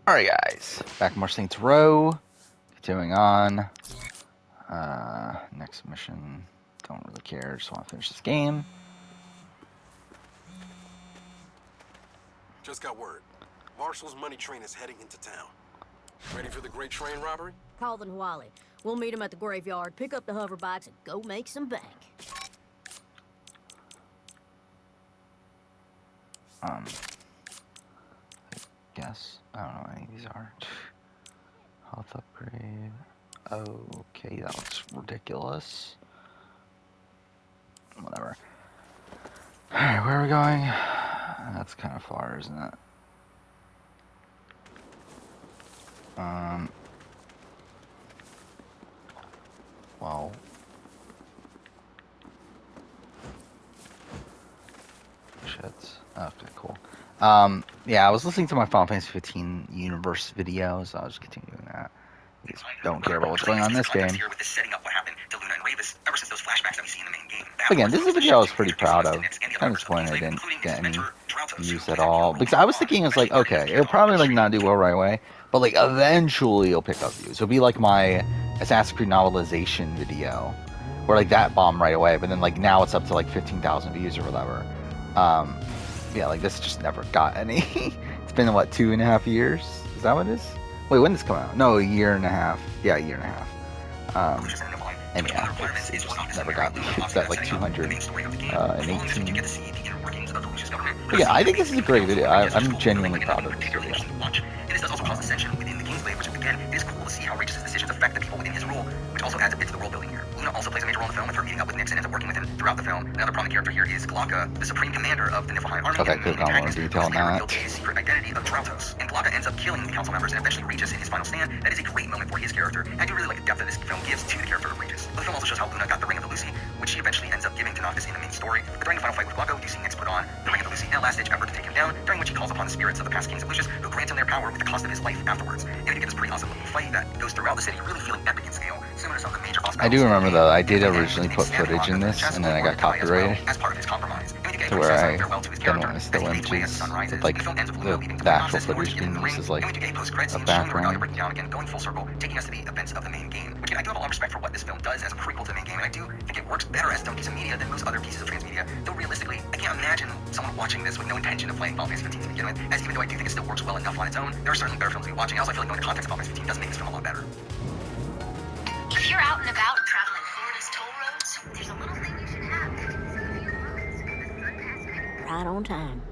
Alright guys, back more Saints Row. Continuing on. Next mission. Don't really care, just want to finish this game. Just got word. Marshall's money train is heading into town. Ready for the great train robbery? Calvin and Wally. We'll meet him at the graveyard, pick up the hover bikes, and go make some bank. I guess. I don't know what any of these are. Health upgrade. Okay, that looks ridiculous. Whatever. Alright, where are we going? That's kind of far, isn't it? Well. Shit. Okay, cool. Yeah, I was listening to my Final Fantasy 15 universe videos. So I'll just continue doing that. I just don't care about what's going on in this game. Again, this is a video I was pretty proud of. Kind of disappointed I didn't get any views at all. Because I was thinking, it's like, okay, it'll probably like not do well right away, but like eventually it'll pick up views. It'll be like my Assassin's Creed novelization video, where like that bombed right away, but then like now it's up to like 15,000 views or whatever. Yeah, like this just never got any. It's been what, 2.5 years? Is that what it is? Wait, when did this come out? No, a year and a half. Yeah, a year and a half. And yeah, it just never got me. It's at like 218. But yeah, I think this is a great video. I'm genuinely proud of this video. This does also cause ascension within the Kingsglaive, which again, it is cool to see how Regis' decisions affect the people within his rule, which also adds a bit to the world building here. Luna also plays a major role in the film with her meeting up with Nix and ends up working with him throughout the film. Another prominent character here is Glocka, the supreme commander of the Niflheim army, Okay, and the main could more antagonist, detail on who's that. revealed his secret identity of Drautos. And Glocka ends up killing the council members and eventually Regis in his final stand. That is a great moment for his character, and I do really like the depth that this film gives to the character of Regis. The film also shows how Luna got the Ring of the Lucy, which she eventually ends up giving to Noctis in the main story. But during the final fight with Glocka, we do see Nix put on the Ring of the Lucy in a last-ditch effort to take him down, during which he calls upon the spirits of the past kings of Lucius, who grant him their power with the cost of his life afterwards. And we get this pretty awesome looking fight that goes throughout the city, really feeling epic in scale, similar to some of the major boss battles. I do remember though, I did originally put footage in this, and then I got copyrighted as part of his compromise. to where I didn't want to still images with like the actual footage being used as like a background. Going full circle, taking us to the events of the main game. Which I do have a lot of respect for what this film does as a prequel to the main game, and I do think it works better as its own piece of media than most other pieces of transmedia. Though realistically, I can't imagine someone watching this with no intention of playing Final Fantasy 15 to begin with, as even though I do think it still works well enough on its own, there are certainly better films to be watching. I also feel like knowing the context of Final Fantasy 15 does make this film a lot better. If you're out and about traveling Florida's toll roads, there's a little thing you should have that can save you months with a good pass. Right on time.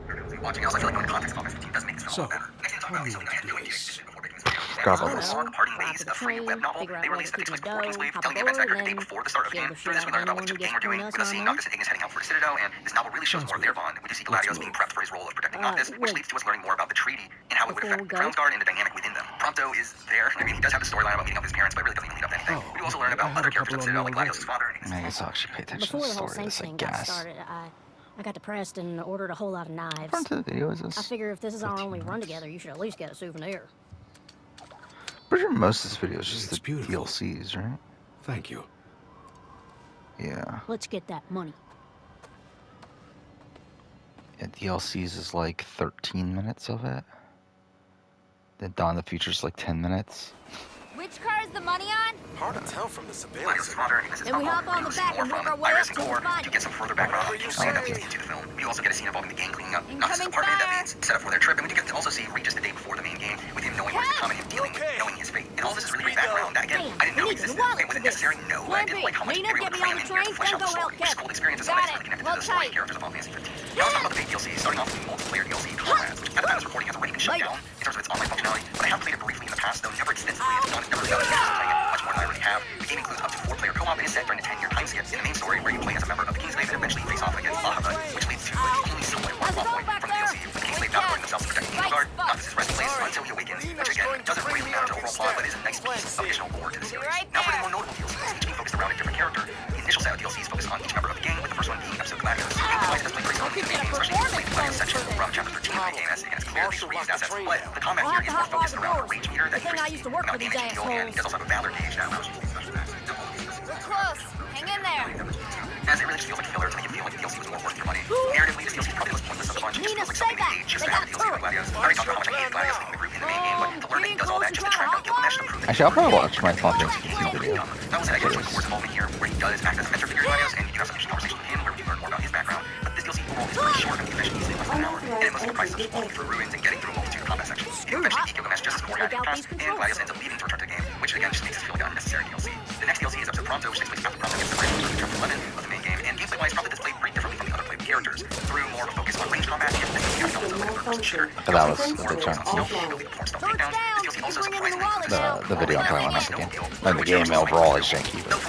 Watching, I also feel like knowing the context of Final Fantasy 15 does make this film a lot better. Next thing to talk about is something I had no idea existed before making this video. Forgot about this. The Parting Ways, a free web novel they released that takes place before Kingsglaive, telling the events that occurred the day before the start of the game. Through this, we learn about what the gang are doing. With us seeing Noctis and Ignis heading out for the Citadel, and this novel really shows more of their bond. We do see Gladios being prepped for his role of protecting Noctis, which leads to us learning more about the treaty and how it would affect the Crown's Guard and the dynamic within them. Prompto is there. I mean, he does have the storyline about meeting up with his parents, but it really doesn't even lead up to anything. We do also learn about other characters of the Citadel, like Gladios' father and Ignis. I guess I'll actually pay attention to Before the the whole story of Saints this, I thing got guess. started, I got depressed and ordered a whole lot of knives. What part of the video is this? I figure if this is our 15 only run minutes. together, you should at least get a souvenir. Pretty sure most of this video is just It's the beautiful. DLCs, right? Thank you. Yeah. Let's get that money. Yeah, DLCs is like 13 minutes of it. Then Dawn of the Future is like 10 minutes. Which car is the money on? Hard to tell from the surveillance. Gladios' father and Ignis' Then we uncle. hop on We the will see back more and work from our way Iris up and till we Core find to it. get some further background on the Kingsglaive that leads into the film. We also get a scene involving the gang cleaning up Noctis' apartment that leads set up for their trip, and we get to also see Regis the day before the main game, with him knowing what is to come and him dealing with knowing his fate. And all this is really great background that again, I didn't know existed. And was it necessary? No, but I did like how much they were able to cram in here to flesh out the story, which is cool experience and something that's really connected to the story and characters of Final Fantasy 15. Now let's talk about the paid DLC, starting off with the multiplayer DLC Comrades, which at the time of this recording has already been shut down in terms of its online functionality, but I have played it briefly in the past, though never extensively. It's never really playing it much more than I already have. The game includes up to 4-player co-op and is set during a 10-year time skip in the main story where you play as a member of the Kingsglaive and eventually face off against Lahava, which leads to the only somewhat worthwhile point from the DLC, with Kingsglaive battling themselves to protect the Guard, Noctis' resting place until he awakens, which again doesn't really matter to overall plot, but is a nice piece of additional lore to the series. Now for the more notable DLCs, each being focused around a different character. The initial set of DLCs focus on each member of the gang, with the first one being episode Gladios. The game provides us play pretty solid in the main game, especially in the Gladios section from chapter 13 of the game, as it has clearly raised assets, but the combat here is more focused around a rage meter that increases the amount of damage you deal, and he does also have a valor gauge that allows you to use special attacks. We're close. Hang in there. As it really just feels like filler to make you feel like the DLC was more worth your money. Narratively, this DLC is probably the most pointless of the bunch. It just feels like something they made just to have a DLC with Gladios. I already talked about how much I hated Gladios leading the group in the main game, but to Actually, I'll probably watch my Small Things YouTube video. That was actually Overboard's involvement here, where he does act as a mentor figure to Gladius, and you do have some interesting conversation with him where we learn more about his background. But this DLC overall is pretty short, and the mission easily less than an hour, and it mostly comprises of just walking through ruins and getting through a multitude of combat sections. You eventually beat Gilgamesh just as Corey had in the past, and Gladius ends up leaving to return to the game, which again just makes us feel like an unnecessary DLC. The next DLC is episode Pronto, which takes place after Pronto gets separated from chapter 11 of the main game, and gameplay-wise probably displayed pretty differently from the other playable characters, through more of a focus on range combat and the elements of like a third-person shooter. That was a big chunk. The video I'm talking about, not the game. And the game overall is janky. But...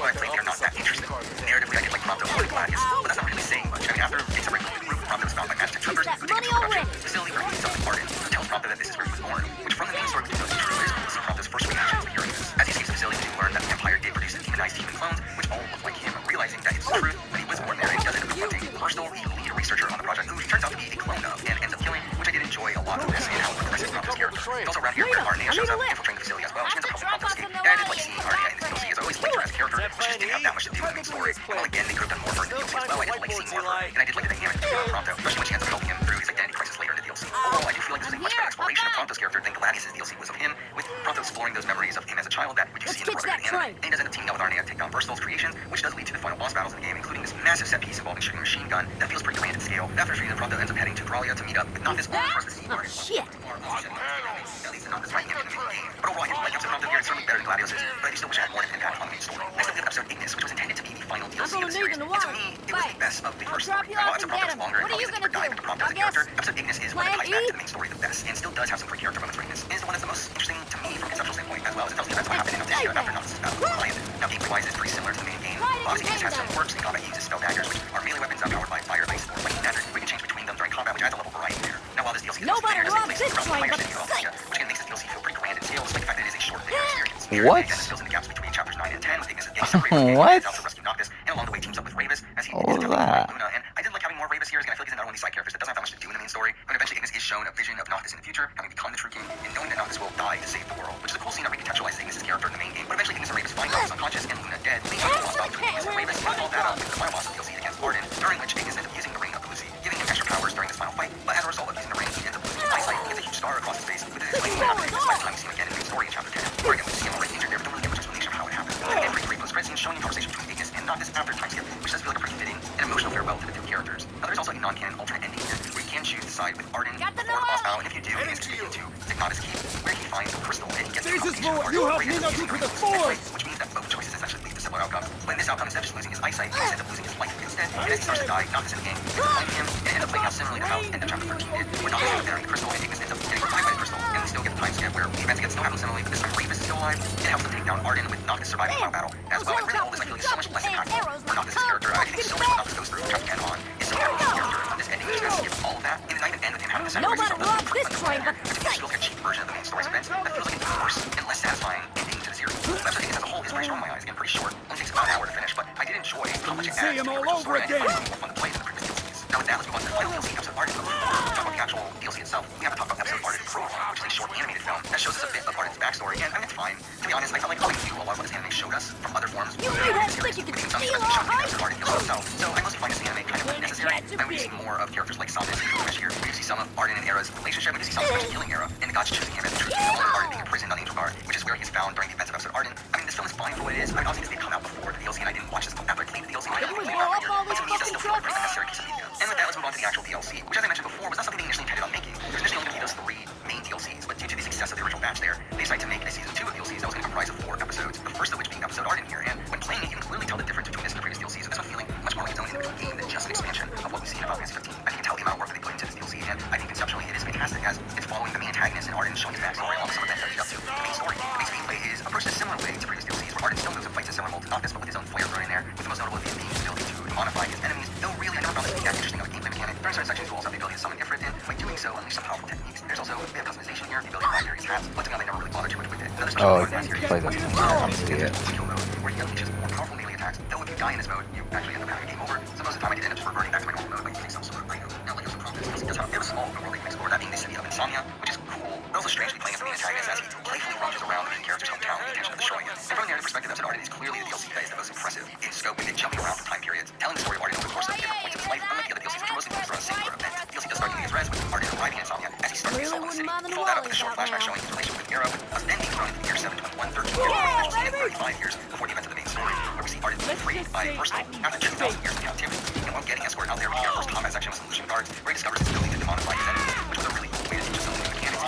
Narratively, I did like Pronto or Gladius, but that's not really saying much. I mean, after being separated from the group, Pronto is found by Aztec troopers who take him to production facility where he meets up with Arden, who tells Pronto that this is where he was born, which from the main story becomes true. It is cool to see Pronto's first reaction to hearing this. As he escapes the facility, we learn that the Empire did produce demonized human clones, which all look like him, realizing that it's the truth, that he was born there, and he does end up confronting Burstall, the lead researcher on the project, who he turns out to be a clone of, and ends up killing, which I did enjoy a lot of this, and how it progresses Pronto's character. It's also around here where Arnea shows up, infiltrating the facility as well, which ends up helping Pronto escape. And I did like seeing Arnea in this DLC, as I always liked her as a character, which just didn't have that much to do with the main story. And while again, they could have done more for her in the DLC as well, I did like seeing more of her, and I did like the dynamic between Pronto, especially when she ends up helping him through his identity crisis later in the DLC. Overall, I do feel like this is a much better exploration of Pronto's character than Gladius' DLC was of him, with Pronto exploring those memories of him as a child that we do see in the Robbery of the anime, and he does end up teaming up with Arnea to take down Burstall's creations, which does lead to the final boss battles in the game, including this massive set piece involving shooting a machine gun that feels pretty grand in scale. After defeating Pronto ends up heading to Gralia to meet up with Noctis for the scene. Oh, shit. At least Noctis fighting him in the main game. But overall, I did like episode Pronto here. It's certainly better than Gladius', but I do still wish I had more of an impact on the main story. Next up, we have episode Ignis, which was intended to be the final DLC of the series, and to me, it was the best of the first story. While episode Pronto was longer and probably is a deeper dive into Pronto as a character, episode Ignis is one that ties back to the main story the best, and still does have some great character moments for Ignis. It is the one that's the most interesting to me from a conceptual standpoint, as well as it tells the events what happened in Noctis after Noctis' battle with Goliath. Now, gameplay-wise, it's pretty similar to the main game. Obviously, Ignis has some quirks. The combat uses spell daggers, which are melee weapons powered by fire, ice, or lightning magic. We can change between them during combat, which adds a level of variety there. Now, while this DLC is linear, does take place around the Fire City of Althea, which again makes this DLC feel pretty grand in scale, despite the fact that it is a short, linear experience. What? Again, this fills in the gaps between chapters 9 and 10, with Ignis getting separated from the game, and out to rescue Noctis, and along the way teams up with Ravus as he What was that? Luna. And I did like having more Ravus here. Again, I feel like he's another one of these side characters that doesn't have that much to do in the main story. But eventually, Ignis is shown a vision of Noctis in the future, having become the true king, and knowing that Noctis will die to save the world, which is a cool scene that recontextualizes Ignis' character in the main game. But eventually, Ignis and Ravus find Noctis unconscious and Luna dead, leading to a boss battle between Ignis and Ravus, and all that up into the final boss of the DLC against Arden, during which Ignis ends up using the ring of the Lucy, giving him extra powers during this final fight. But as a result of using the ring, he ends up losing his eyesight. He gets a huge scar across his face, with his flame after Ignis by the time we see him again in the main story in chapter 10. Where again, we see him already injured there, but don't really get much explanation of how it happened. And again, pretty great post-credit scene showing the conversation between Ignis and Noctis after the time skip, which does feel like a pretty fitting and emotional farewell to the two characters. Now, there's also a non-canon alternate ending here, where you can choose to side with Arden for the boss battle, and if you do, Ignis can begin to Technotis Keep, where he finds a crystal and he gets the combination of Arden and Ravus using the ring of Lucy, which means that both choices essentially lead to similar outcomes. But in this outcome, instead of just losing his eyesight, Ignis ends up losing his life instead, and as he starts to die, Noctis in the game ends up finding him, and ends up playing out similarly to how end of chapter 13 did, where Noctis ends up entering the crystal, and Ignis ends up getting revived by the crystal, and we still get the time skip where the events again still happen similarly, but this time Ravus is still alive, and helps them take down Arden with Noctis surviving the final battle. As well, and really all this I feel like is so much less impactful for Noctis' character. I think so much what Noctis goes through chapter 10 on is so impactful to his character, and this ending is just gonna skip all of that, and it doesn't even end with him having to sacrifice himself. I think this feels like a cheap version of the main story's events that feels like a worse and less satisfying ending to the series. The episode as a whole is pretty short in my eyes, again pretty short, only takes about an hour to finish, but I did enjoy how much it adds to the original story, and I think it's more fun to play than the previous DLCs. Now with that, let's move on to the final DLC, episode Arden. Before we talk about the actual DLC itself, we have to talk about episode Arden Prologue, which is a short animated film that shows us a bit of Arden's backstory, and I mean, it's fine. To be honest, I felt like we knew a lot of what this anime showed us from other forms of the series, with even some things that showed in episode Arden feels itself. So I mostly find this anime kind of unnecessary, and we see more of characters like Samus and Gilgamesh here. We see some of Arden and Era's relationship, we see some of Gilgamesh killing Era, and the gods choosing him as the true king, along with Arden being imprisoned on Angel Guard, which is where he's found during the events of episode Arden. I mean, this film is fine for what it is. I mean, obviously this did come out before the DLC, and I didn't watch this after I played the DLC, but to me it does still feel like a pretty unnecessary piece of media. And with that, let's move on to the actual DLC, which as I mentioned before, was not something they initially intended on making. There was initially only going to be those 3 main DLCs, but due to the success of the original batch there, they decided to make a season 2 of DLCs that was going to comprise of 4 episodes, the first of which being episode Arden here. And when playing it, you can clearly tell the difference between this and the previous DLCs, with this one feeling much more like its own individual game than just an expansion of what we see in Final Fantasy 15. I think you can tell the amount of work that they put into this DLC, and I think conceptually it is fantastic, as it's following the main antagonist and Arden showing his backstory along with some events that lead up to the main story. The base gameplay is approached a similar way to previous DLCs, where Arden still moves and fights a similar mold to Noctis, but with his own flair thrown in there, with the most notable being his ability to modify his enemies, though really I never found this to be that interesting of a gameplay mechanic. During certain sections, you also have the ability to summon Ifrit, and by doing so, unleash some powerful techniques. There's also a bit of customization here, the ability to buy various hats, but to me, they never really bothered too much with it. Another special Oh, part of this play this one. I want to see it. kill mode, where he unleashes more powerful melee attacks, though if you die in this mode, you actually end up having a game over. So most of the time I did end up just reverting back to my normal mode by using some sort of item. Now, like some this does have a very small open world that you can explore, that being the city of Insomnia, which is cool, but also strangely playing as the main antagonist as he playfully roams around the main character's hometown with the intention of destroying it. And from a narrative perspective, episode Arden is clearly the DLC that is the most impressive in scope, with it jumping around for time periods, telling the story of Arden over the course of different points of his life, unlike the other DLCs which are mostly focused around a singular event. The DLC does start giving his res with Arden arriving in Insomnia as he starts his assault on the city. You follow that up with a short flashback showing his relationship with era, with us then being thrown into the year 721, 13 years, 35 years before the events of the main story, where we see Arden being freed by Personal after 2,000 years of captivity. And while getting escorted out there, we get our first combat section with some Lucian guards, where he discovers his ability to demonify his enemies, which was a really cool way to teach us some new mechanics.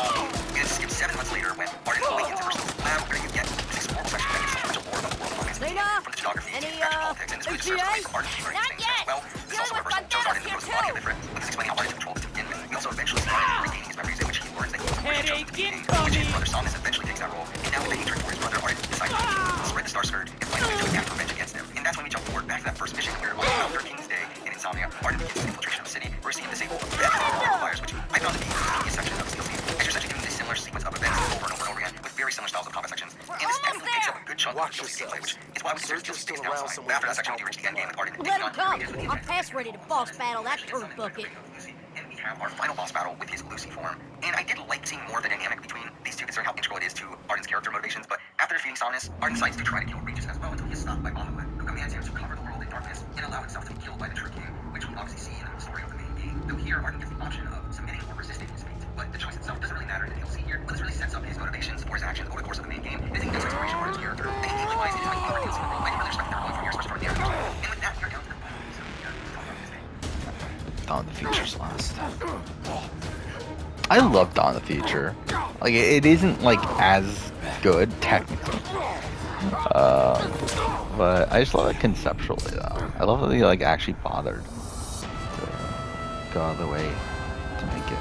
We then skip 7 months later when Arden awakens in Personal's lab, where you get this explorable section that gives so much lore about the world of August, from the geography to the politics, and this really serves the way for Arden to learn things as well. This also reversal shows Arden the most body of Ifrit, with this explaining how Arden took control of the Inman. We also eventually see Arden regaining his memories, in which he learns that he was really chosen to be king, which his brother Samus eventually takes that role, and now with the hatred for his brother, Arden decides to spread the Star Skirt and find a way to enact revenge against him. And that's when we jump forward back to that first mission where on Mount King's Day in Insomnia, Arden begins his infiltration of the city, where we see him disable a bedrock fires, which I found to be the easiest section of the DLC, as you're essentially doing this similar sequence of events over and over and over again, with very similar styles of combat sections. And this definitely takes up a good chunk of the DLC gameplay, which is why we consider DLC takes downside. But after that section, we reach the end game with Arden Let him come. I'm past ready to boss battle that turd bucket. And we have our final boss battle with his Lucy form. And I did like seeing more of the dynamic between these two, considering how integral it is to Arden's character motivations. But after defeating Samus, Arden decides to try to kill Regis as well until he is stopped by Bahamut, who commands him to cover the world in darkness and allow itself to be killed by the True King, which we obviously see in the story of the main game. Though here, Arden gets the option of submitting or resisting his fate. But the choice itself doesn't really matter in the DLC here, but this really sets up his motivations for his actions over the course of the main game. It is a good exploration of Arden's character. And gameplay-wise, it is my favorite DLC in the world. I didn't really respect their going from here, especially toward the end. And with that, we're down to the bottom. So, Dawn of the Future's last. I love Dawn of the Future. Like, it isn't like as good technically, but I just love it conceptually though. I love that they like actually bothered to go out of the way to make it.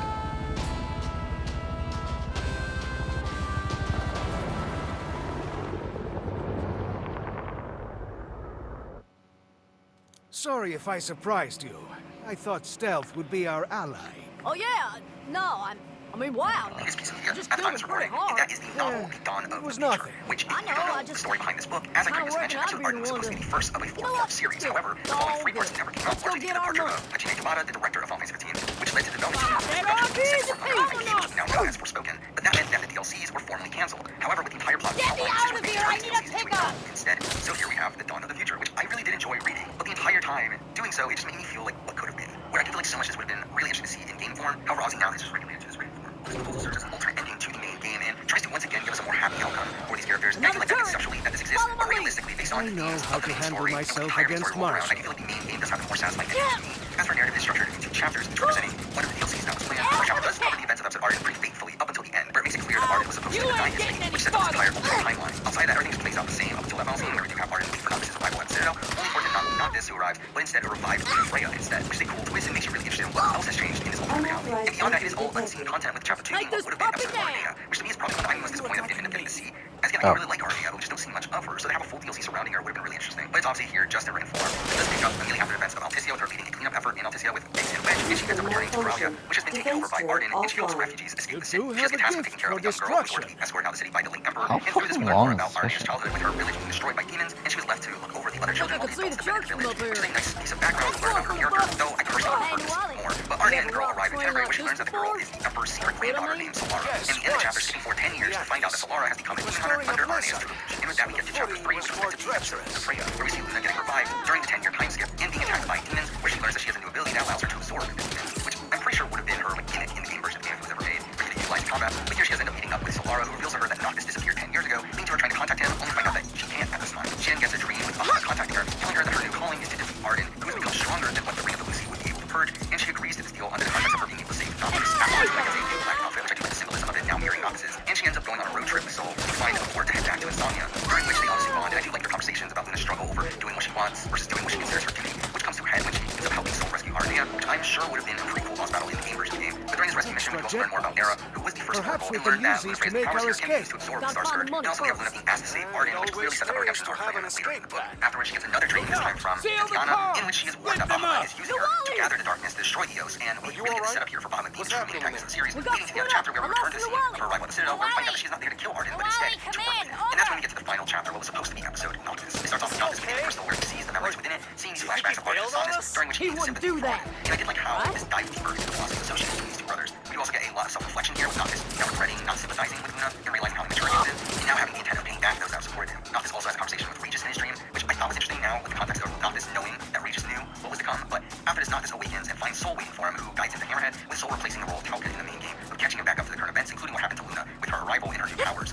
Sorry if I surprised you. I thought stealth would be our ally. Oh yeah, no, I mean, wow. This piece of media, Just at the time doing of it pretty recording, hard. that is the novel, The Dawn of It was the Future, nothing. which, if I you know, don't I know the just- story behind this book, as I kinda previously mentioned, working actually out Arden was supposed to be the first of a four-part series. However, the following three parts never came out, largely due to the departure of Hajime Tabata, the director of Final Fantasy 15, which led to the development team of the production of the second part of Final Fantasy, which is now known as Forspoken. But that meant that the DLCs were formally cancelled. However, with the entire plot Get me out of here, I need a pickup! instead. So here we have The Dawn of the Future, which I really did enjoy reading. But the entire time doing so, it just made me feel like what could have been. Where I feel like so much of this would have been really interesting to see in game form. However, obviously now this is regulated to this written form. This proposal serves as an alternate ending to the main game and tries to once again give us a more happy outcome for these characters. And I feel like that conceptually that this exists, but realistically, based on I the know themes how of the to main handle story, myself and the entire against story rolled around, I Marshall. feel like the main game does have a more satisfying ending to me. As for narrative, is structured into 2 chapters, each representing one of the DLCs that was planned. The chapter does cover the events of episode Arden pretty faithfully up until the end, where it makes it clear that Arden was supposed to deny his fate, which sets up his entire alternate timeline. Outside that, everything just plays out the same up until that final scene where we do have Arden wait for Noctis' arrival at Citadel, only for it to not this who arrives, but instead a revived Freya instead, which is a cool twist and makes you really interested in what else has changed in this alternate reality. And beyond that, it is all unseen content, with chapter 2 being what would have been episode of Armenia, which to me is probably one I'm most disappointed that we didn't end up getting to see. As again, I really like Armenia, but we just don't see much of her, so to have a full DLC surrounding her would have been really interesting. But it's obviously here just in written form. It does pick up immediately after events of Altissia, with her leading a cleanup effort in Altissia with Biggs and Wedge, and she ends up returning to Corellia, which has been taken over by Arden, and she helps refugees escape the city. She has the task of taking care of a young girl who was escorted out of the city by the late Emperor, How and through this we fucking learn more long about is Armenia's this? childhood with her village being destroyed by demons, and she was left to look over the other children I while the could see adults the defended the church from village, up which is a here. nice piece of background to learn about her character, though I personally prefer this more. But Arden and the girl arrive in Tenebrae, where she learns that the girl is the Emperor's secret granddaughter named Solara. And the end of the chapter, skipping forward 10 years to find out that Solara has become a demon hunter under Arnia's tutelage. And with that, we get to chapter 3, which is meant to be episode of Freya, where we see Luna getting revived during the 10-year time skip and being attacked by demons, where she learns that she has a new ability that allows her to absorb the demons, which I'm pretty sure would have been her mechanic in the game version of the game if it was ever made, for you to utilize in combat. But here she has ended up meeting up with Solara, who reveals to her that Noctis disappeared 10 years ago, leading to her trying to contact him, only to find out that she can't at this time. She then gets a dream with Bahamut contacting her, telling her that her new calling is to defeat Arden, who has become stronger than what the Ring of the Lucy would be able to purge, and she agrees to this deal under the context of her being able to save Noctis. Afterwards, Luna gets a new black outfit, which I do like the symbolism of it now mirroring Noctis's, and she ends up going on a road trip with Soul to find Overboard to head back to Insomnia, during which they obviously bond, and I do like their conversations about Luna's struggle over doing what she wants versus doing what she considers her duty, which comes to a head when she ends up helping Soul rescue Arnia, which I'm sure would have been a pretty cool boss battle in the game version of the game. But during this rescue mission, we also learn more about Era, who was the first Perhaps Oracle, we and learned can that use Luna's these to make powers our can be used to escape. absorb the Gotta Star find Skirt, the and also we have money Luna being asked to save Arden, which clearly sets up her redemption arc later in the book. Afterwards, she gets another dream, this time from Tatiana, in which she is warned that Bahamut is using her to gather the darkness to destroy the Eos, and we really get the setup here for Bahamut being the main antagonist of the series, leading to the other chapter where we return to the scene of her arrival at the Citadel, where we find out that she's not there to kill Arden, but instead to work with him. And that's when we get to the final chapter, what was supposed to be episode Noctis. It starts off with Noctis within the crystal, where he sees the memories within it, seeing these flashbacks of Arden and Samus, during which he gains sympathy for Arden. And I did like how this dived deeper into the philosophy associated with these two brothers. We also get a lot of self-reflection here with Noctis now regretting not sympathizing with Luna and realizing how immature he is, and now having the intent of paying back those that have supported him. Noctis also has a conversation with Regis in his dream, which I thought was interesting now with the context of Noctis knowing that Regis knew what was to come. But after this, Noctis awakens and finds Soul waiting for him, who guides him to Hammerhead, with Soul replacing the role of Talcott in the main game, with catching him back up to the current events, including what happened to Luna with her arrival and her new powers.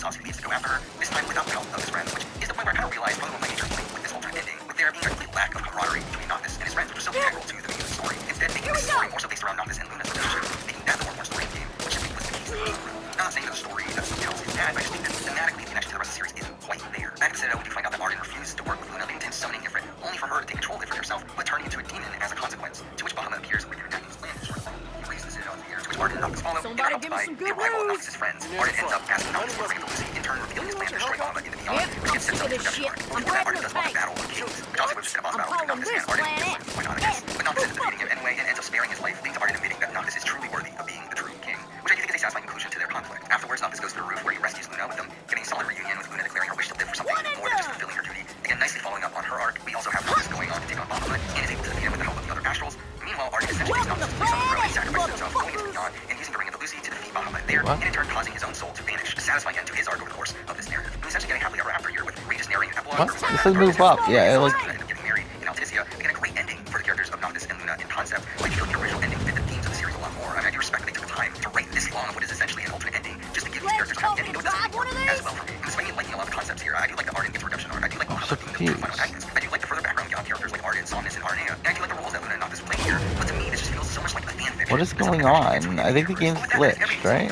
stops, he leaves to go after her, this time without the help of his friends, which is the point where I kind of realized probably what my major point with this alternate ending, with there being a complete lack of camaraderie between Noctis and his friends, which was so integral to the main story. Instead, making the story more so based around Noctis and Luna's relationship, making that the more story in the game, which I think was the case in the game. I'm not saying that the story that something else is bad, I just think that thematically the connection to the rest of the series isn't quite there. Back in Citadel, we do find out that Arden refuses to work with Luna, intends summoning Ifrit, only for her to take control of Ifrit herself, but turning into a demon as a consequence, to which Bahamut appears with their Noctis plan to destroy the He raises the Citadel in the air, to which Arden and Noctis follow, and are helped by the arrival of Noctis' friends. Arden ends up asking Noctis to bring him to Lucy, in turn revealing his plan to destroy Bahamut in the Beyond, which gets sets up the production arc. Before that, Arden does want a battle of kings, which also would just been a boss battle between Noctis and Arden, why not, I guess. But Noctis ends up defeating him anyway, and ends up sparing his life, leading to Arden admitting that Noctis is truly worthy of being the true king, which I do think is a satisfying conclusion to their conflict. Afterwards, Noctis goes to the roof where he rescues Luna, with them getting a solid reunion, with Luna declaring her wish to live for something more than just fulfilling her duty. Again, nicely following up on her arc, we also have Noctis going on to take on Bahamut, and is able to defeat him with the help of the other Astrals. Meanwhile, Arden essentially takes Noctis' place on the throne, sacrificing himself, going into the Beyond, and using the Ring of the Lucy to defeat Bahamut there, and in turn causing his own soul to vanish, a satisfying end to his arc over the course of this narrative. And essentially getting happily ever after here, with Regis narrating an epilogue. What? This will move up. Yeah, it like. End up getting married in Altisia, and a great ending for the characters of Noctis and Luna in concept. But I feel like the original ending fit the themes of the series a lot more. I mean, I do respect that they took the time to write this long of what is essentially an alternate ending, just to give these characters a happy ending, though it doesn't work as well for me. And despite me liking a lot of the concepts here, I do like the Arden gets a redemption arc. I do like Bahamut being the final antagonist. I do like the further background on characters like Arden, Somnus, and Arnea. And I do like the roles that Luna and Noctis play here. But to me, this just feels so much like a fan fiction. What is going on? I think the game's glitched, right?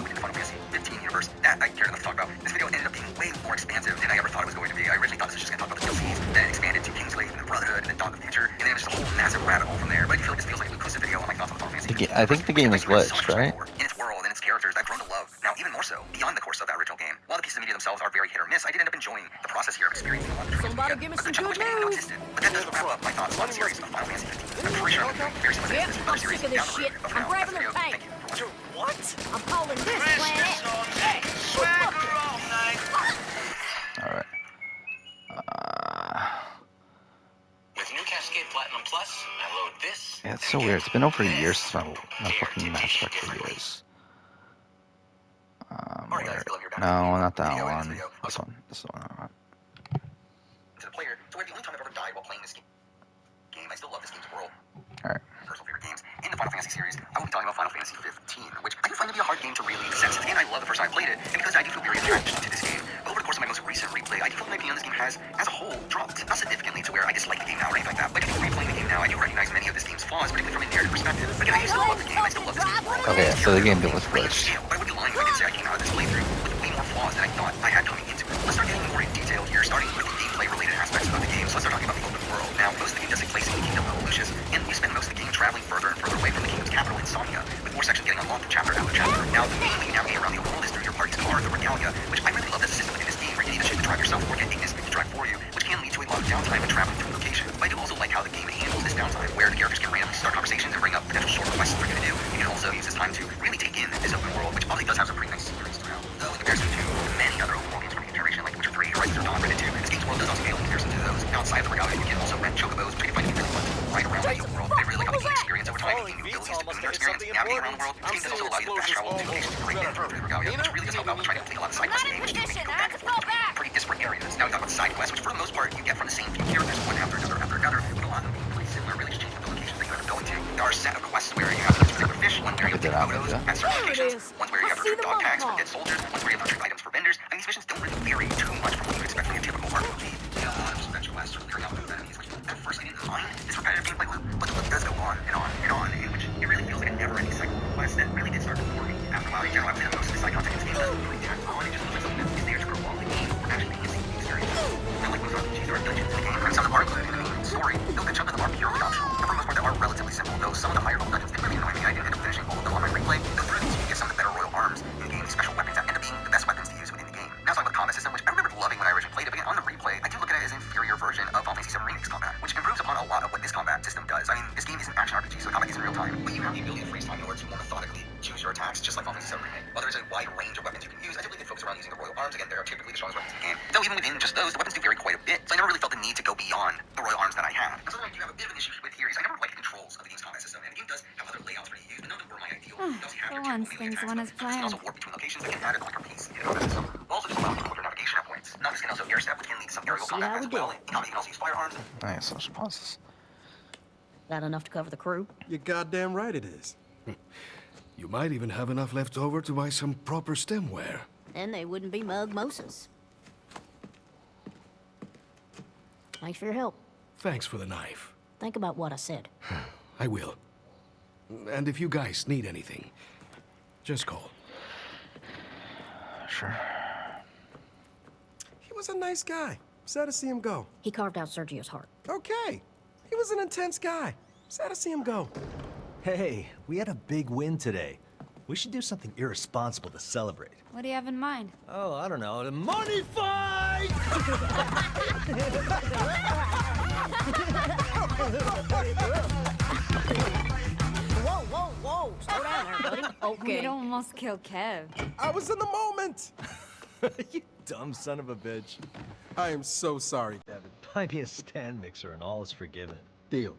That I care enough to talk about. This video ended up being way more expansive than I ever thought it was going to be. I originally thought this was just going to talk about the DLCs, then it expanded to Kingslave and the Brotherhood and then Dawn of the Future, and then it was just a whole massive rabbit hole from there. But I do feel like this feels like an inclusive video on my thoughts on Final Fantasy. I think the game is glitched, right? In its world and its characters, I've grown to love. Now, even more so, beyond the course of that original game. While the pieces of media themselves are very hit or miss, I did end up enjoying the process here of experiencing a lot of Somebody give me some good news. But that does wrap up my thoughts on the series of Final Fantasy 15. I'm pretty sure I'm doing very similar to this I'm sick of this shit. I'm grabbing the tank. What? I'm calling this planet. Alright. With new Cascade Platinum Plus, I load this. Yeah, it's so weird. It's been over a year since my fucking Mass Effect videos. No, not that one. This one. This is the one I want. To the player, to where the only time I've ever died while playing this game, I still love this game's world. Alright. Personal favorite games in the Final Fantasy series, I will be talking about Final Fantasy 15, which I do find to be a hard game to really sense. It's a game I love the first time I played it, and because I do feel very attached to this game, over the course of my most recent replay, I do feel like my opinion on this game has, as a whole, dropped. Not significantly to where I dislike the game now or anything like that, but I do think replaying the game now, I do recognize many of this game's flaws, particularly from a narrative perspective. Again, I still love the game, I still love this game. Okay, so the game was glitched. But I would be lying if I didn't say I came out of this playthrough with way more flaws than I thought I had coming into it. Let's start getting more in detail here, starting with the gameplay-related aspects of the game. So let's start talking about the open world. Now, most of the game does take place in the Kingdom of Lucius, and we spend most of the game traveling further and further away from the kingdom's capital, Insomnia, with more sections getting unlocked chapter after chapter. Now, the main way you navigate around the open world is through your party's car, the Regalia, which I really love as a system within this game, where you can either choose to drive yourself or get Ignis to drive for you, which can lead to a lot of downtime when traveling to a location. But I do also like how the game handles this downtime, where the characters can randomly start conversations and bring up potential short quests for you to do. You can also use this time to really take in this open world, which obviously does have some pretty nice sceneries throughout. Though in comparison to many other open world games from the generation, like Witcher 3, Horizon Zero Dawn, Red Dead 2, this game's world does also pale in comparison to those. Outside of the Regalia, you can also rent chocobos, which you can find really fun right around the open world. I really like how the game experience over time, gaining new abilities to boon your experience, navigating around the world. This game does also allow you to fast travel to locations right in through the Regalia, which really does help out with trying to complete a lot of side quests in the game, which do make you go back and forth between pretty disparate areas. Now we talk about side quests, which for the most part you get from the same few characters, one after another after another, but a lot of them being pretty similar, really just changing the locations that you end up going to. There are a set of quests where you have to get particular fish, one where you have to take photos at certain locations, ones where you have to retrieve dog tags for dead soldiers, ones where you have to retrieve items for vendors, and these missions don't really vary too much from what you would expect from a typical RPG. You know, a lot of special quests for clearing out those enemies, which at first I didn't mind this repetitive gameplay loop, but the loop does go on and on and on, in which it really feels like a never-ending cycle of quests that really did start to bore me. After a while, in general, I would say that most of the side content in this game doesn't really tack on, it just feels like something that is there to grow along the game or actually enhancing the experience. Now, like most RPGs, there are dungeons in the game, and some of them are included in the main story, though a good chunk of them are purely optional, and for the most part, they are relatively simple, though some of the higher level dungeons did really annoy me. I didn't end up finishing all of them on my replay, though through these you get some of the better royal arms in the game, special weapons that end up being the best weapons to use within the game. Now, talking about the combat system, which I remember loving when I originally played it, but again, on the replay, I do look at it as an inferior version of Final Fantasy VII Remix combat, which improves upon a lot of what this combat system does. I mean, this game is an action RPG, so combat is in real time, but you have the ability to freeze time in order to more methodically choose your attacks, just like Final Fantasy VII Remake. While there is a wide range of weapons you can use, I typically focus around using the royal arms. Again, they are typically the strongest weapons in the game, though even within just those, the weapons do vary quite a bit, so I never really felt the need to go beyond the royal arms that I have. Now, something I do have a bit of an issue with here is I never like the controls of the game's combat system, and the game does have other layouts for you to use, but none of them were my ideal. It does have your once typical melee things attacks, went as but you can also planned. warp between locations that can add a quicker pace in the combat system. Also, just allow you to order navigation at points. Noctis can also air step, which can lead to some aerial combat as well. You can also use firearms. Nice, social pauses. That enough to cover the crew? You're goddamn right it is. You might even have enough left over to buy some proper stemware. Then they wouldn't be mugmosas. Thanks for your help. Thanks for the knife. Think about what I said. I will. And if you guys need anything, just call. Sure. He was a nice guy. Sad to see him go. He carved out Sergio's heart. Okay. He was an intense guy. Sad to see him go. Hey, we had a big win today. We should do something irresponsible to celebrate. What do you have in mind? Oh, I don't know. The money fight! Whoa. Slow down there, buddy. Okay. We'd almost kill Kev. I was in the moment. You dumb son of a bitch. I am so sorry, Kevin. Buy me a stand mixer and all is forgiven. Deal.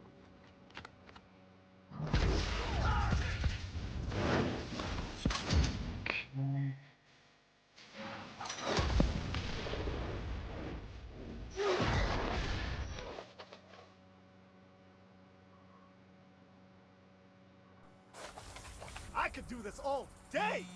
I could do this all day!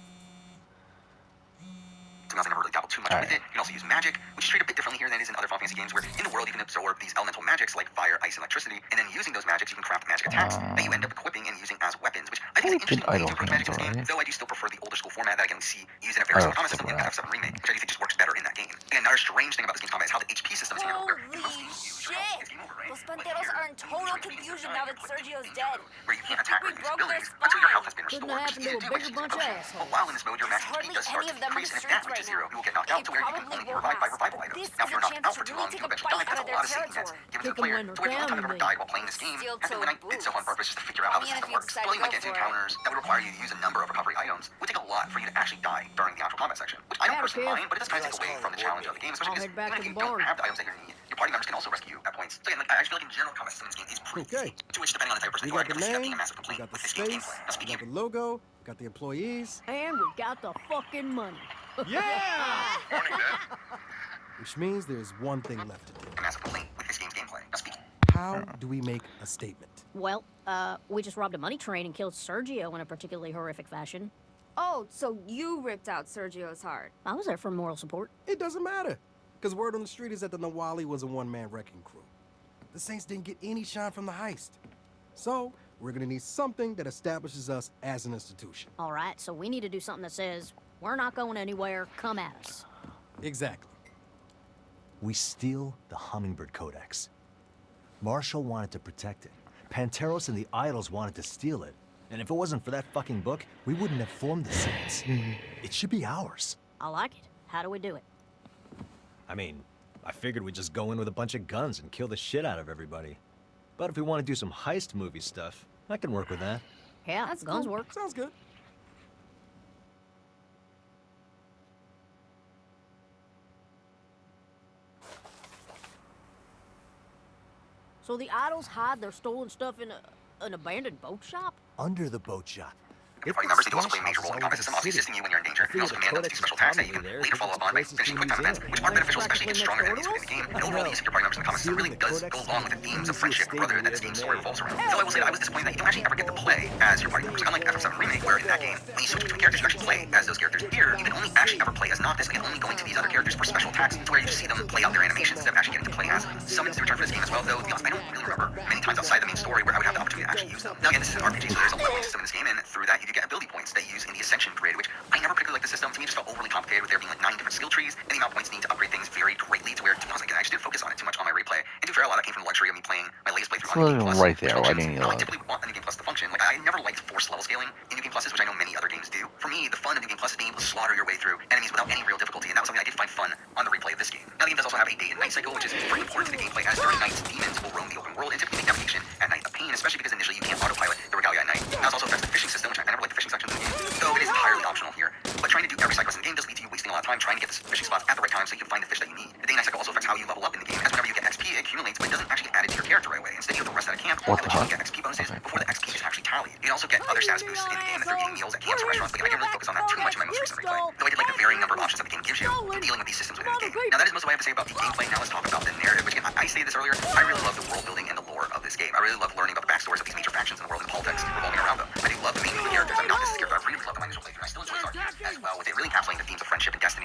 To be honest, I never really dabbled too much with it. You can also use magic, which is treated a bit differently here than it is in other Final Fantasy games, where in the world you can absorb these elemental magics like fire, ice, and electricity, and then using those magics you can craft magic attacks that you end up equipping and using as weapons, which I think is an interesting way to approach magic in this game, though I do still prefer the older school format that I can see used in a very similar combat system in FF7 Remake, which I do think just works better in that game. Again, another strange thing about this game's combat is how the HP system is handled, where you constantly use your health if you move, right? Los Panteros are in total confusion now that Sergio's dead. Where you can't attack or We use broke their abilities until your health has been Couldn't restored, happen to a bigger bunch of assholes. But while in this mode, your max Hardly HP does start any to of them in decrease, the and if that streets reaches right zero, now. you will get knocked out to where you can only be revived by revival items. This Now, if is you're a knocked chance out to for too really long, take you'll a eventually bite die. out That's of a their lot of safety nets territory. given to Kick the 'em player when to they're where you down, don't ever you died while playing this game. Steel And then when I toe did so on boots. purpose just to figure out how the I mean, system if you works, decide well, to you might go get into for it. encounters that would require you to use a number of recovery items. It would take a lot for you to actually die during the actual combat section, which I don't Yeah, personally okay. mind, but it does kind of take away from the challenge of the game, especially I'll because head back even to if the you don't barn. have the items that you need, your party members can also rescue you at points. So again, like, I actually feel like in general, combat system in this game is pretty Okay. easy, to which, depending on the type of person We you are, got the I can see that being name, a massive we complaint got the with this game's space, gameplay. Now, we speaking got of the logo, we got the employees, And we got the fucking money. Yeah! Morning, Dad. which means there's one thing left to do. A massive complaint with this game's gameplay. Now, speaking How do we make a statement? Well, we just robbed a money train and killed Sergio in a particularly horrific fashion. Oh, so you ripped out Sergio's heart. I was there for moral support. It doesn't matter, because word on the street is that the Nawali was a one-man wrecking crew. The Saints didn't get any shine from the heist. So, we're gonna need something that establishes us as an institution. All right, so we need to do something that says, we're not going anywhere, come at us. Exactly. We steal the Hummingbird Codex. Marshall wanted to protect it. Panteros and the Idols wanted to steal it. And if it wasn't for that fucking book, we wouldn't have formed the Saints. It should be ours. I like it. How do we do it? I mean, I figured we'd just go in with a bunch of guns and kill the shit out of everybody. But if we want to do some heist movie stuff, I can work with that. Yeah, That's guns cool. work. Sounds good. So the idols hide their stolen stuff in an abandoned boat shop? Under the boat shop. your party members, they do also play a major role in the combat system, obviously assisting you when you're in danger. You can also command them to do special attacks that you can later follow up on by finishing quick time events, which are beneficial, especially against stronger enemies within the game. And overall, the use of your party members in the combat system really does go along with the themes of friendship and brotherhood that this game's story revolves around. Though I will say that I was disappointed that you don't actually ever get to play as your party members. Unlike FF7 Remake, where in that game, when you switch between characters, you actually play as those characters. Here, you can only actually ever play as Noctis, and only going to these other characters for special attacks, to where you just see them play out their animations instead of actually getting to play as summons to return for this game as well, though, to be honest, I don't really remember many times outside the main story where I would have the opportunity to actually use them. Now again, this is an RPG, so there's a leveling system in this game, and through that you do get ability points that you use in the Ascension grid, which I never particularly liked the system. To me, it just felt overly complicated with there being like 9 different skill trees, and the amount of points needing to upgrade things varied greatly, to where, to be honest, I actually didn't focus on it too much on my replay. And to be fair, a lot of that came from the luxury of me playing my latest playthrough on New Game Plus. Right there, which why functions didn't you how I load? typically want a New Game Plus to function. Like, I never liked forced level scaling in New Game Pluses, which I know many other games do. For me, the fun of New Game Plus is being able to slaughter your way through enemies without any real difficulty, and that was something I did find fun on the replay of this game. Now, the game does also have a day and night cycle, which is pretty important to the gameplay, as during nights, demons will roam the open world and typically make navigation at night a pain, especially because initially you can't autopilot the regalia at night. Now, this also affects the fishing system, which I never liked the fishing section of the game, though it is entirely optional here. But trying to do every side quest in the game does lead to you wasting a lot of time trying to get the fishing spots at the right time so you can find the fish that you need. The day and night cycle also affects how you level up in the game, as whenever you get XP, it accumulates, but it doesn't actually get added to your character right away. Instead, you have to rest at a camp, What and the you heck? get XP bonuses before the XP is actually tallied. You can also get other status boosts in the game through eating meals at camps or restaurants, but I didn't really focus on that too much in my most recent replay, though I did like the varying number of options that the game gives you in dealing with these systems within the game. Now, that is most of what I have to say about the gameplay. Now let's talk about the narrative, which again, I stated this earlier, I really love the world building and the lore of this game. I really love learning about the backstories of these major factions in the world and the politics revolving around them. I do love the main characters. I mean, not this character, I really loved my initial playthrough, and I still enjoy his arc as well, with it really encapsulating the themes of friendship and destiny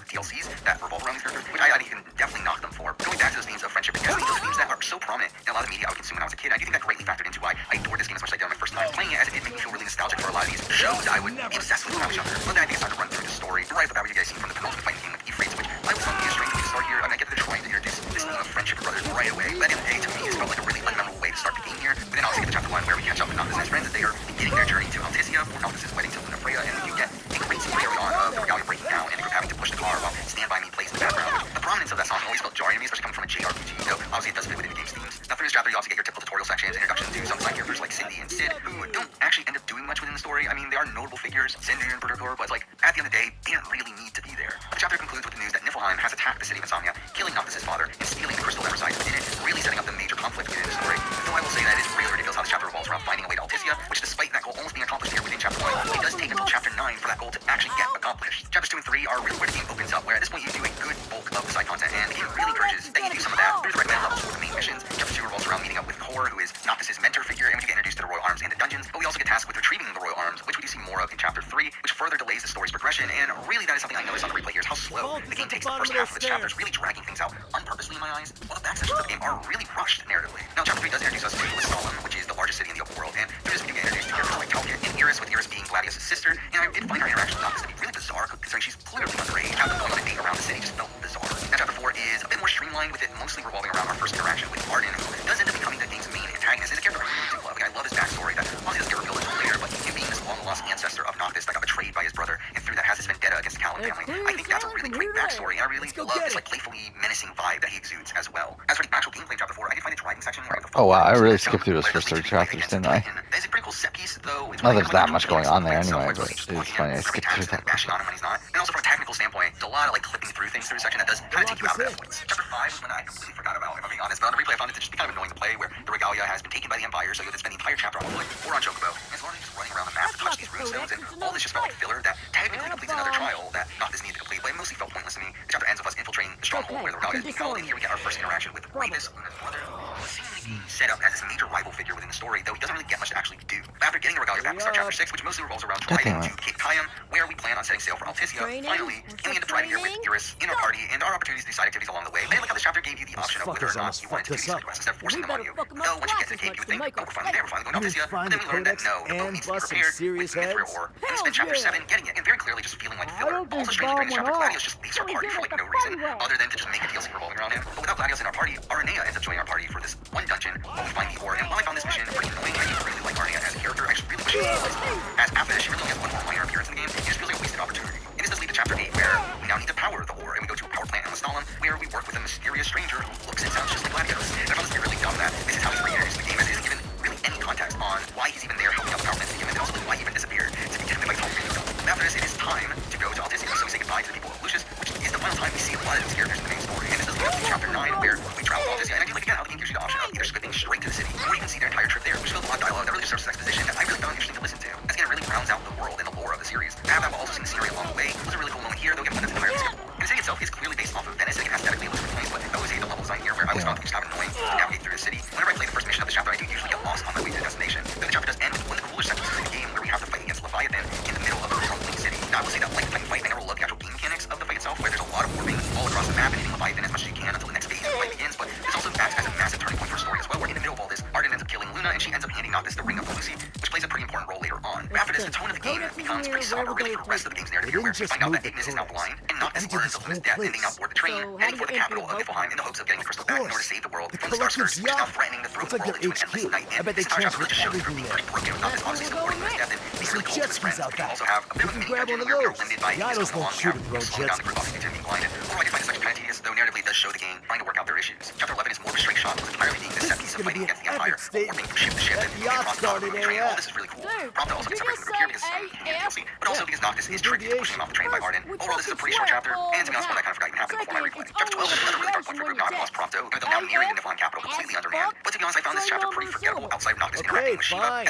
DLCs that revolve around these characters, which I think you can definitely knock them for. Going back to those themes of friendship and destiny, those themes that are so prominent in a lot of the media I would consume when I was a kid, I do think that greatly factored into why I adored this game as much as I did on my first time playing it, as it did make me feel really nostalgic for a lot of these shows that I would be obsessed with when I was younger. But then I think it's time to run through the story. Right off the bat, what you guys see from the penultimate fighting game with Euphrates, which I was telling you a strange way to start here. I get that they're trying to introduce this theme of friendship and brothers right away. But at the end of the day, to me, it felt like a really unmemorable way to start the game here. But then obviously get to chapter 1 where we catch up with Noctis and his friends as they are beginning their journey to Alticia for Noctis' wedding to Luna Freya, and you get a great scene early on of the Regalia breaking down and the group having to push the car while Stand By Me plays in the background, which the prominence of that song always felt jarring to me, especially coming from a JRPG, though obviously it does fit within the game's themes. Now through this chapter, you also get your typical tutorial sections, introduction to some side characters like Cindy and Sid, who don't actually end up doing much within the story. I mean, they are notable figures, Cindy in particular, but it's like, at the end of the day, they didn't really need to be there. The chapter concludes with the news that Niflheim has attacked the city of Insomnia, killing Noctis' father, and stealing the crystal that resides within it, really setting up the major conflict within the story. Though I will say that it's really ridiculous how this chapter revolves around finding a way to Alticia, which despite that goal almost being accomplished here within chapter 1, it does take until chapter 9 for that goal to actually get accomplished. Chapters 2 and 3 are really where the game opens up, where at this point you do a good bulk of the side content, and the game really encourages that you do some of that through the recommended levels for the main missions. Chapter 2 revolves around meeting up with Kor, who is Noctis' mentor figure, and we get introduced to the Royal Arms and the dungeons, but we also get tasked with retrieving the Royal Arms, which we do see more of in chapter 3, which further delays the story's progression, and really that is something I noticed on the replay here, is how slow the game takes the first half of its chapters, really dragging things out unpurposely in my eyes, while the back sections of the game are really rushed narratively. Now chapter 3 does introduce us to Solemn, which is the largest city in the open world, and through this we do get introduced to characters like Talcott and Iris, with Iris being Gladius' sister, and I did find her interaction with Noctis to be really bizarre, considering she's clearly underage. Having going on a date around the city just felt bizarre. Now chapter 4 is a bit more streamlined, with it mostly revolving around our first interaction with Arden, who does end up becoming the game's main antagonist. It's a character I really do love. Like, I love his backstory that obviously doesn't get revealed until later, but him being this long-lost ancestor of Noctis that got betrayed by his brother, and through that has this vendetta against the Callan family. I think that's a really great backstory, and I really love this like playfully menacing vibe that he exudes as well. As for the actual gameplay in chapter 4, I did find the driving section where Oh wow, I really skipped through those first 3 chapters, didn't I? There's a pretty cool set piece, though. Not there's that much going on there anyway, but it's funny, I skipped through that. Bashing on him when he's not. And also from a technical standpoint, there's a lot of like clipping through things through a section that does kind of take you out of that points. Chapter 5 was one that I completely forgot about, if I'm being honest, but on the replay I found it to just be kind of annoying to play, where the Regalia has been taken by the Empire, so you have to spend the entire chapter on foot or on Chocobo, and it's literally just running around the map to touch these runestones, and all this just felt like filler that technically completes another trial that Noctis needed to complete, but it mostly felt pointless to me. The chapter ends with us infiltrating the stronghold where the Regalia is being held, and here we get our first interaction with Ravus, Luna's brother, who is seemingly set up as this major rival figure within the story, though he doesn't really get much to actually do. After getting the Regalia back, we start chapter 6, which mostly revolves around driving to Cape Kayam, where we plan on setting sail for Alticia, finally, and we end up driving here with Iris in our party, and our opportunities to do side activities along the way. But I like how this chapter gave you the option of whether or not you wanted to do these side quests instead of forcing them on you. Though once you get to the Cape, you would think, oh, we're finally there, we're finally going to Alticia, but then we learned that no, the boat needs to be repaired, wait for Mithril ore, and we spend chapter 7 getting it, and very clearly just feeling like filler. Also strangely during this chapter, Gladius just leaves our party for like no reason, other than to just make a DLC revolving around him. But without Gladius in our party, Aranea ends up joining our party for this one dungeon while we find the ore, and while I found this mission pretty annoying, I didn't really like Aranea as a character. I just really wish she was. As after this, she really only has one more minor appearance in the game, it just feels like a wasted opportunity. And this does lead to chapter 8, where we now need to power the ore, and we go to a power plant in Lestalem, where we work with a mysterious stranger who looks and sounds just like Gladius. And I found this to be really dumb that this is how he's reintroduced to the game, as he isn't given really any context on why he's even there helping out the power plant to begin with, and also like why he even disappeared to begin with. Like, really dumb. After this, it is time to go to Alticia, so we say goodbye to the people of Lucius, which is the final time we see a lot of these characters in the main story. And this does lead up to chapter 9, where we travel to Alticia, and I do like again how the game gives you the option of either skipping straight to the city, or you can see their entire trip there, which fills a lot of dialogue that really serves as exposition that I really found interesting to listen to. As again, it really rounds out the world and the lore of the series. To have that while also seeing the scenery along the way was a really cool moment here, though again, that's entirely skippable. And the city itself is clearly based off of Venice, and aesthetically it looks really nice, but I always hate the level design here, where I always found it just kind of annoying to navigate through the city. Whenever I play the first mission of this chapter, I do usually get lost on my way to the destination. But the chapter does end with one of the cooler sections in the game, where we have to fight against Leviathan in the middle of a crumbling city. Now I will say that like the fight, I never love the actual game mechanics of the fight itself, where there's a lot of warping all across the map and hitting Leviathan as much as you can until the next phase of the fight begins, but this also acts as a massive turning point for the story as well, where in the middle of all this, Arden ends up killing Luna, and she ends up handing Noctis the Ring of Lucy, which plays a pretty important role later on. But after this, the tone of the game becomes pretty somber, really for the rest of the game's narrative here, where we find out that Ignis is now blind, and Noctis learns of Luna's death, and they now board the train, heading for the capital of Niflheim in the hopes of getting the crystal back in order to save the world from the Starskers, which is now threatening to throw the world into an endless night. And this entire chapter really just shows her being pretty broken, with Noctis obviously supporting Luna's death, and being really close to his friends. We also have a bit of a mini dungeon where we are limited by Ignis coming along, we have slowing down the group obviously to being blinded. Overall, I do find this section kind of tedious, though narratively it does show the game trying to work out their issues. Chapter 11 is more of a straight shot, with entirely being this set piece of fighting against the Empire, warping from ship to ship, and moving across the train. All this is really cool. Prompta also gets separated from the group here because DLC, but also because Noctis is tricked into pushing him off the train by Arden. Overall, this is a pretty short chapter, and to be honest, one I kind of forgot even happened before my replay. Chapter 12 is another really dark point for group Noctis lost Prompta, even though now nearing the Niflheim capital completely underhand. But to be honest, I found this chapter pretty forgettable outside of Noctis Okay, fine.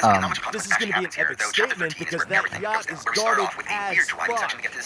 This is going to be an epic statement because that yacht is guarded as fuck.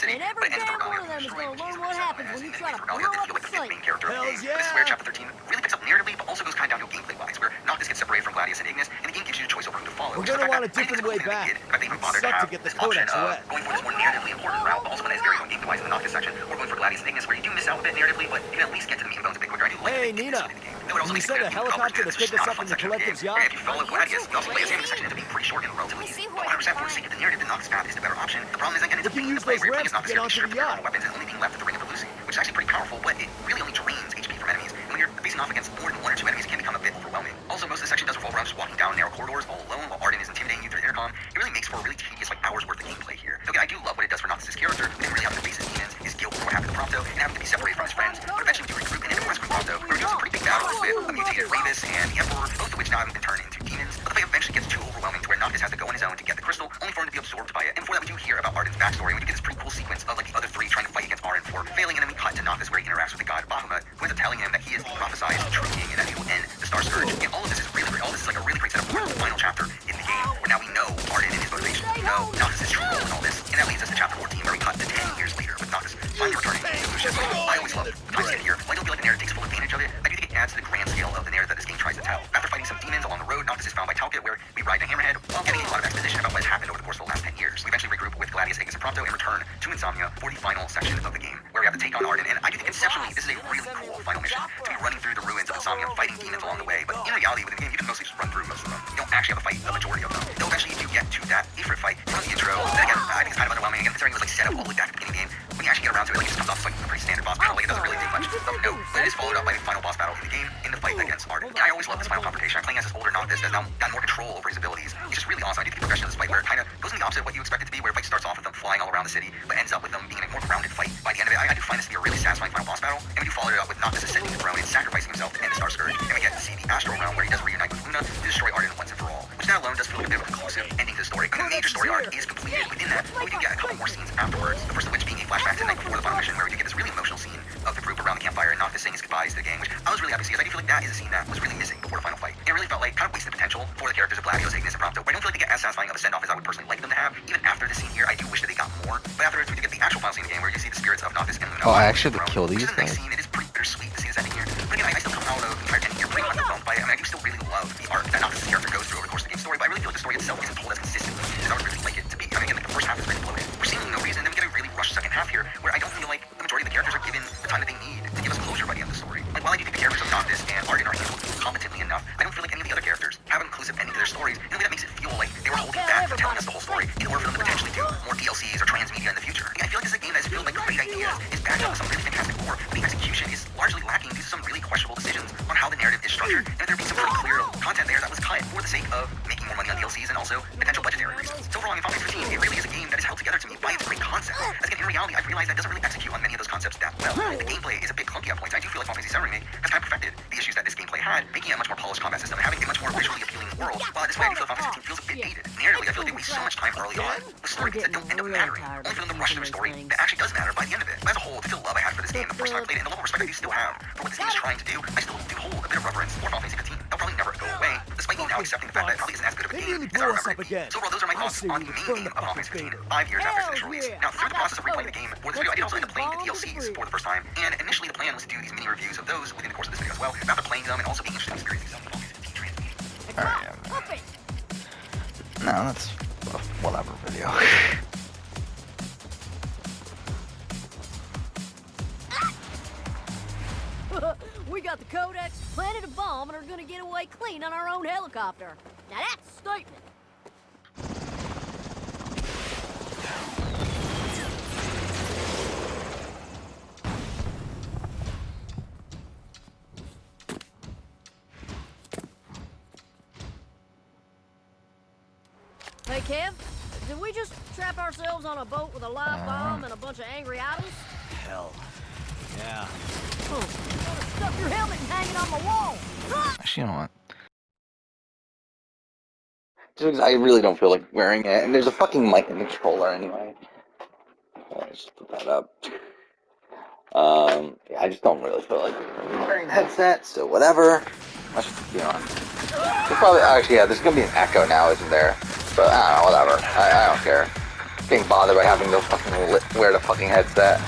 And every damn one of them is gonna learn what happens when you try to blow up the site. Hells yeah! This is where Chapter 13 really picks up narratively, but also goes kind of down to gameplay-wise, where Noctis gets separated from Gladius and Ignis, and the game gives you a choice over who to follow. We're gonna want a different way back. They even bothered to have this option of going for this more narratively important route, but also one that is very gameplay-wise in the Noctis section, or going for Gladius and Ignis, where you do miss out a bit narratively, but you can at least get to the meat and bones a bit quicker. Hey, Nina! Can you send a helicopter to pick us up from the Collective's yacht? If you follow Gladius, you also play a sandwich section into being pretty short and relatively easy. 100% for the sake of the narrative, the Noctis path is the better option. The problem is, again, it's a We can use those ramps to get onto the yacht. Weapons and only being left with the Ring of Lucy, which is actually pretty powerful, but it really only drains HP from enemies. And when you're facing off against more than one or two enemies, it can become a bit overwhelming. Also, most of the section does revolve around just walking down narrow corridors all alone while Arden is intimidating you through the intercom. It really makes for a really tedious, hours worth of gameplay here. Okay, I do love what it does for Noctis' character. We didn't really have to face his demons, his guilt for what happened to Prompto, and having to be separated from his friends. But eventually we do regroup and end up rescuing Prompto. We're doing some pretty big battles with a mutated Ravus and the Emperor, both of which now have been turned into demons. But the fight eventually gets too overwhelming to where Noctis has to go on his own to get the crystal, only for him to be absorbed by it. And before that, we do hear about Arden's backstory. We do get this pretty cool sequence of the other three trying to fight against Arden for failing, and then we cut to Noctis where he interacts with the god Baphomet, who ends up telling him that he is the prophesied true king and that he will end the Star Scourge. And all of this is really great. All this is a really great setup for the final chapter in the game, where now we know Arden and his motivation. We know Noctis' true role in all this, and that leads us to chapter 14, where we cut to 10 years later with Noctis finally returning to the ship. I always love the time skip here. While I don't feel like the narrative takes full advantage of it, I do think it adds to the grand scale of the narrative that this game tries to tell. After fighting some demons along the road, Noctis is found by Talcott, where we ride to Hammerhead while getting a lot of exposition about what has happened over the course of the last 10 years. We eventually regroup with Gladius, Ignis, and Prompto and return to Insomnia for the final section of the game, where we have to take on Arden. And I do think conceptually this is a really cool final mission, to be running through the ruins of Insomnia, fighting demons along the way. But in reality, within the game, you can mostly just run through most of them. You don't actually have to fight the majority of them. Though eventually you do get to that Ifrit fight from the intro. Then again, I think it's kind of underwhelming. Again, considering it was set up all the way back at the beginning of the game. When you actually get around to it, it just comes off as a pretty standard boss battle. It doesn't really do much of note. But it is followed up by the final boss battle in the game in the fight against Arden. And I always love this final confrontation. I'm playing as this older Noctis that has now gotten more control over his abilities. He's just really awesome. I do think the progression of this fight, where it kind of goes in the opposite of what you expect it to be, where the fight starts off with them flying all around the city, but ends up with them being a more grounded fight by the end of it. I do find this to be a really satisfying final boss battle. And we do follow it up with Noctis ascending the throne and sacrificing himself to end the Star Scourge. And we get to see the Astral Realm, where he does reunite with Luna to destroy Arden once and for all. Which that alone does feel like a bit of a conclusive ending to the story. And the major story arc is completed within that, but we do get a couple more scenes afterwards. The first of which being a flashback to the night before the final mission, where we do get this really emotional scene of the group around the campfire and Noctis saying his goodbyes to the gang, which I was really happy to see, because I do feel like that is a scene that was really missing before the final fight. And it really felt like kind of wasted potential for the characters of Gladius, Ignis, and Prompto, where I don't feel like they get as satisfying of a send-off as I would personally like them to have. Even after the scene here, I do wish that they got more. But afterwards, we do get the actual final scene of the game, where you see the spirits of Noctis and Luna. Oh, I actually have to kill these guys. Scene, it is pretty bittersweet to see this ending here. But again, I still come out of the entire 10 here pretty underwhelmed by it. I mean, I do still really love the arc that Noctis' character goes through over the course of the game story, but I really feel like the story itself isn't told as consistently as I would really like it to be. I mean, again, the first half is really bloated for seemingly no reason, and then we get a really rushed second half here, where I don't feel like the majority of the characters are given the time that they need to give us closure by the end of the story. Like, while I do think the characters of Noctis and Arden are handled competently enough, I don't feel like any of the other characters have an inclusive ending to their stories in a way that makes it feel like they were holding back from telling us the whole story in order for them to potentially do more DLCs or transmedia in the future. Again, I feel like this is a game that is filled with great ideas, is backed up with some really fantastic lore, but the execution is largely lacking due to some really questionable decisions on how the narrative is structured, and there being some pretty clear content there that was cut for the sake of making more money on DLCs and also potential budgetary reasons. So overall, in Final Fantasy 15, it really is a game that is held together to me by its great concept. As again, in reality, I've realized that doesn't really execute on many of those concepts that well. The gameplay is a bit clunky at points. I do feel like Final Fantasy 7 Remake has kind of perfected the issues that this gameplay had, making it a much more polished combat system and having a much more visually appealing world. While at this way, I do feel like Final Fantasy 15 feels a bit dated. Narratively, I feel like they waste so much time early on with story beats that don't end up mattering, only for them to rush through a story that actually does matter by the end of it. But as a whole, the love I had for this game the first time I played it, and the level of respect I do still have for what this game is trying to do, I still do hold a bit of reverence for Final Fantasy 15. They'll probably never go away, despite me now accepting the fact that it probably isn't as good of a game as I remember it being. So overall, those are my thoughts on the main game of Final Fantasy 15 5 years after its initial release. Now, through the process of replaying the game for this video, I did also end up playing the DLCs for the first time, and initially the plan was to do these mini reviews of those within the course of this video as well. After playing them and also being interested in experiencing some of Final Fantasy 15 transmedia. Alright. No, that's a whatever video. We got the Codex, planted a bomb, and are gonna get away clean on our own helicopter. Now that's a statement. Hey, Kev, did we just trap ourselves on a boat with a live bomb and a bunch of angry idols? Hell. Yeah. Oh, stuff your helmet and hang it on the wall. Actually, you know what? Just because I really don't feel like wearing it, and there's a fucking mic in the controller anyway. Let's just put that up. Yeah, I just don't really feel like wearing the headset, so whatever. Let's be on. There's probably actually yeah. There's gonna be an echo now, isn't there? But I don't know. Whatever. I don't care. Getting bothered by having to fucking wear the fucking headset.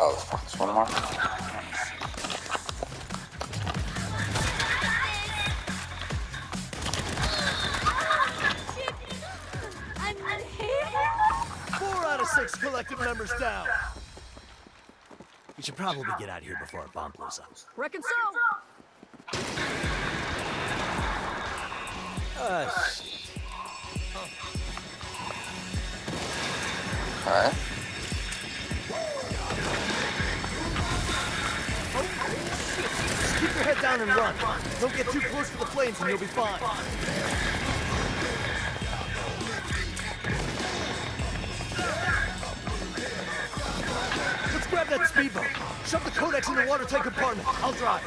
Oh, fuck, there's one more. I'm here. 4 out of 6 collective members down. We should probably get out of here before our bomb blows up. Reckon so. Shit. Alright. Just keep your head down and run. Don't get too close to the flames and you'll be fine. Let's grab that speedboat. Shove the codex in the water tank compartment. I'll drive.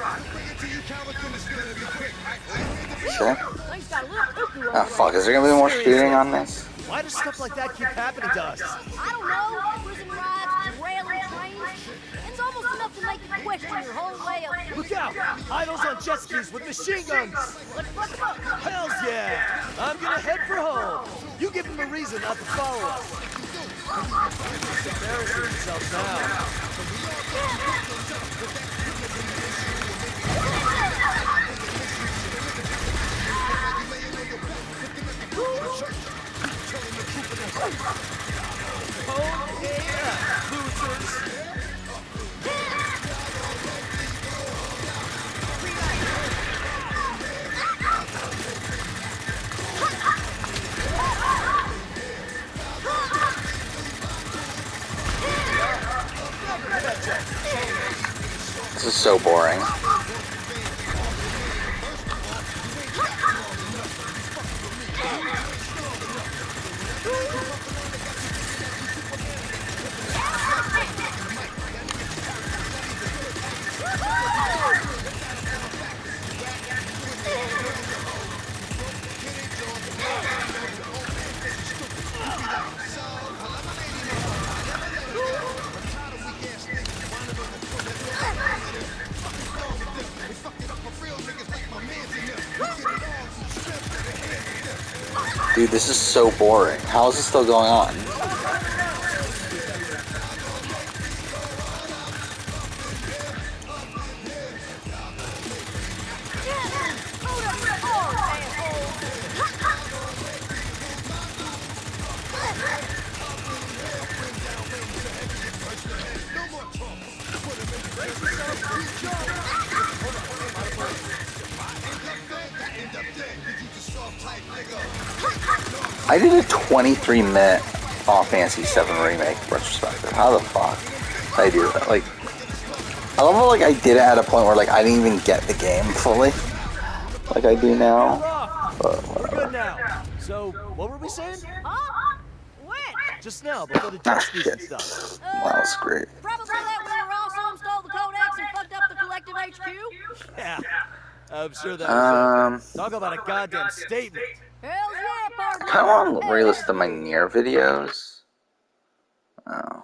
Sure. Things got a little cuckoo Ah, over fuck. Is there gonna be more shooting on this? Why does stuff like that keep happening to us? there. I don't know. Prison rides, railing trains. It's almost enough to make you question your whole way of... Look out! Idols on jet skis with machine guns! Let's fuck them up. Hells yeah! I'm gonna head for home. You give them a reason not to follow us. Embarrassing themselves now. Oh yeah, losers! This is so boring. Dude, this is so boring. How is this still going on? I did a 23-minute Final Fantasy VII Remake retrospective. How the fuck did I do that? Like, I love how, like, I did it at a point where, like, I didn't even get the game fully, like I do now. But We're good now. So, what were we saying? Huh? When? Just now, before the jet skis and stuff. That was great. Probably that when we also installed the codex and fucked up the collective HQ. Yeah, I'm sure that was talk about a goddamn statement. Hells yeah, partner. I kind of want to re-listen to my Nier videos. Oh.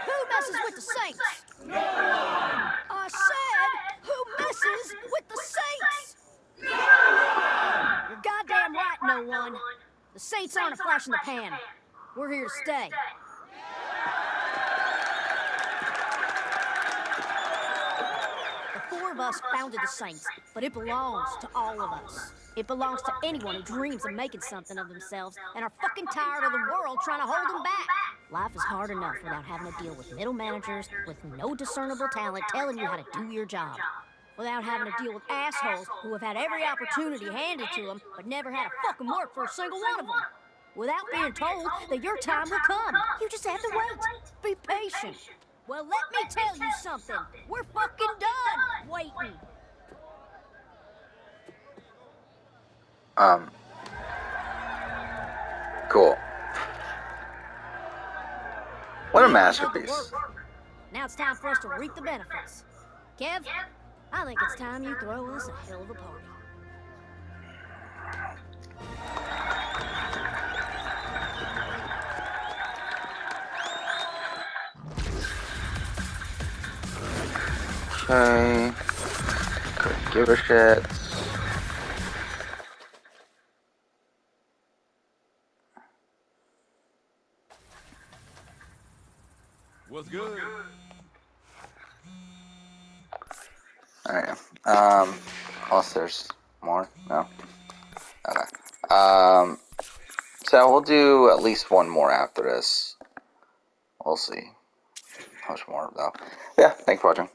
Who messes with the Saints? No one! I said, who messes with the Saints? No one! You're goddamn right, no one. The Saints aren't a flash in the pan. We're here to stay. The four of us founded the Saints, but it belongs to all of us. It belongs to anyone who dreams of making something of themselves and are fucking tired of the world trying to hold them back. Life is hard enough without having to deal with middle managers with no discernible talent telling you how to do your job. without having to deal with assholes who have had every opportunity handed to them but never had to fucking work for a single one of them. Without being told that your time will come. You just have to wait. Be patient. Well, let me tell you something. We're fucking done waiting. Cool. What a We had to masterpiece. work. Now it's time for us to reap the benefits. Kev, I think it's time you throw us a hell of a party. Okay. Couldn't give a shit. What's good? Alright. Unless there's more? No? Okay. So we'll do at least one more after this. We'll see. How much more though. Yeah, thanks for watching.